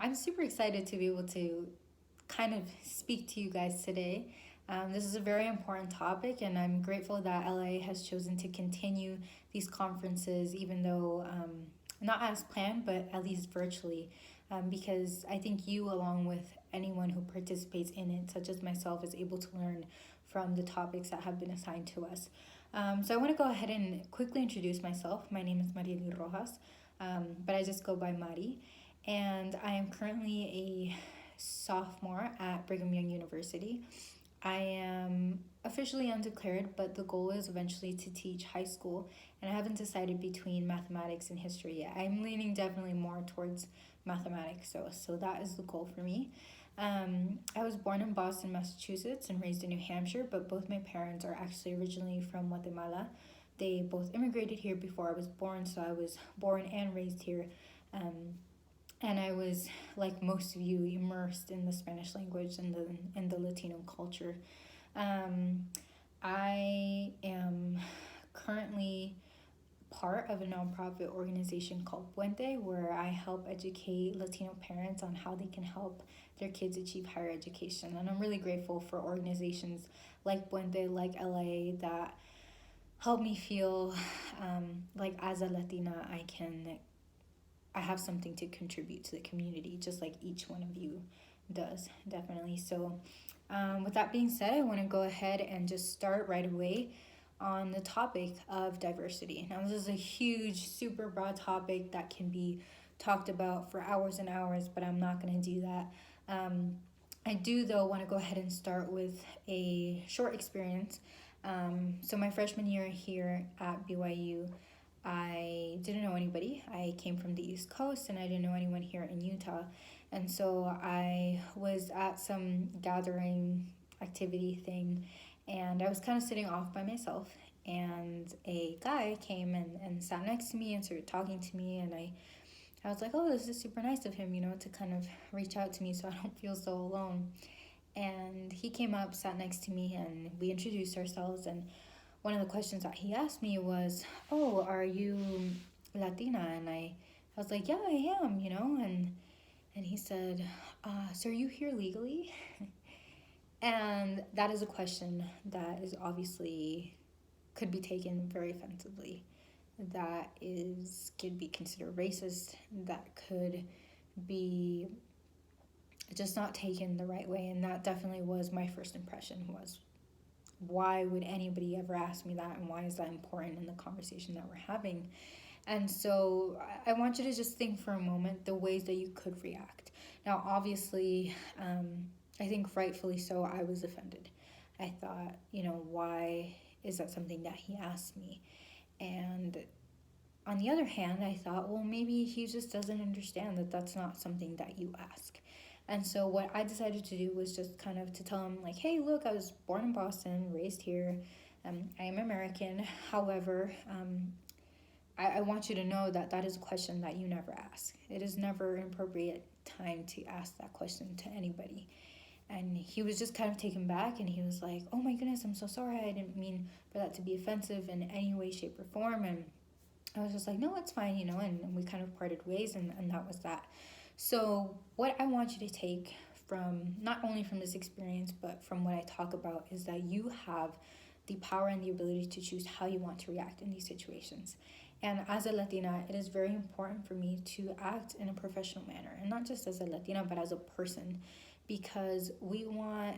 I'm super excited to be able to kind of speak to you guys today. This is a very important topic, and I'm grateful that LIA has chosen to continue these conferences, even though not as planned, but at least virtually, because I think you, along with anyone who participates in it, such as myself, is able to learn from the topics that have been assigned to us. So I want to go ahead and quickly introduce myself. My name is Marieli Rojas, but I just go by Mari, and I am currently a sophomore at Brigham Young University. I am officially undeclared, but the goal is eventually to teach high school, and I haven't decided between mathematics and history yet. I'm leaning definitely more towards mathematics, so that is the goal for me. I was born in Boston, Massachusetts, and raised in New Hampshire, but both my parents are actually originally from Guatemala. They both immigrated here before I was born, so I was born and raised here. Um, and I was, like most of you, immersed in the Spanish language and the Latino culture. Um, I am currently part of a nonprofit organization called Puente, where I help educate Latino parents on how they can help their kids achieve higher education. And I'm really grateful for organizations like Puente, like LIA, that help me feel like as a Latina, I have something to contribute to the community, just like each one of you does, definitely. So, with that being said, I want to go ahead and just start right away on the topic of diversity. Now, this is a huge, super broad topic that can be talked about for hours and hours, but I'm not going to do that. I do, though, want to go ahead and start with a short experience. So, my freshman year here at BYU, I didn't know anybody. I came from the East Coast and I didn't know anyone here in Utah. And so I was at some gathering activity thing, and I was kind of sitting off by myself. And a guy came and sat next to me and started talking to me. And I was like, oh, this is super nice of him, to kind of reach out to me so I don't feel so alone. And he came up, sat next to me, and we introduced ourselves. And one of the questions that he asked me was, oh, are you Latina? And I was like, yeah, I am, and he said, so are you here legally? And that is a question that is obviously could be taken very offensively. That could be considered racist. That could be just not taken the right way. And that definitely was my first impression, was why would anybody ever ask me that, and why is that important in the conversation that we're having? And so I want you to just think for a moment the ways that you could react. Now, obviously, I think rightfully so, I was offended. I thought, why is that something that he asked me? And on the other hand, I thought, well, maybe he just doesn't understand that that's not something that you ask. And so what I decided to do was just kind of to tell him, like, hey, look, I was born in Boston, raised here. I am American. However, I want you to know that that is a question that you never ask. It is never an appropriate time to ask that question to anybody. And he was just kind of taken back, and he was like, oh my goodness, I'm so sorry. I didn't mean for that to be offensive in any way, shape, or form. And I was just like, no, it's fine, and we kind of parted ways, and that was that. So what I want you to take from, not only from this experience, but from what I talk about, is that you have the power and the ability to choose how you want to react in these situations. And as a Latina, it is very important for me to act in a professional manner, and not just as a Latina, but as a person, because we want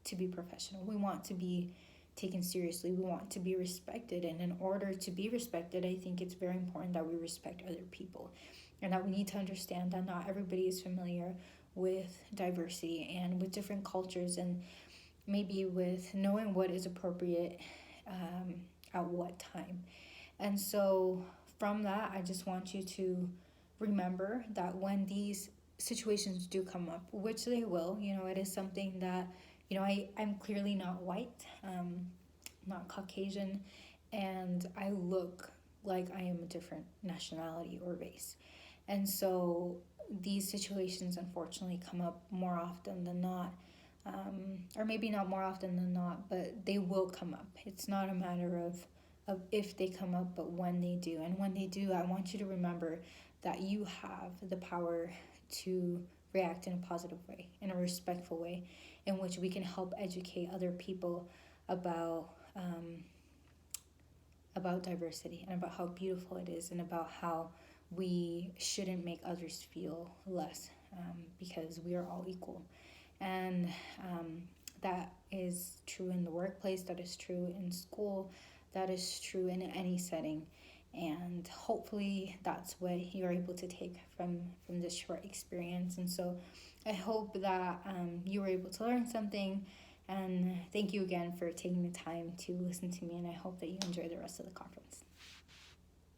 to be professional. We want to be taken seriously. We want to be respected. And in order to be respected, I think it's very important that we respect other people, and that we need to understand that not everybody is familiar with diversity and with different cultures, and maybe with knowing what is appropriate at what time. And so from that, I just want you to remember that when these situations do come up, which they will, it is something that, I'm clearly not white, not Caucasian, and I look like I am a different nationality or race. And so these situations unfortunately come up more often than not, or maybe not more often than not, but they will come up. It's not a matter of of if they come up, but when they do. And when they do, I want you to remember that you have the power to react in a positive way, in a respectful way, in which we can help educate other people about about diversity and about how beautiful it is and about how we shouldn't make others feel less, because we are all equal. And that is true in the workplace, that is true in school, that is true in any setting. And hopefully that's what you're able to take from this short experience. And so I hope that you were able to learn something. And thank you again for taking the time to listen to me. And I hope that you enjoy the rest of the conference.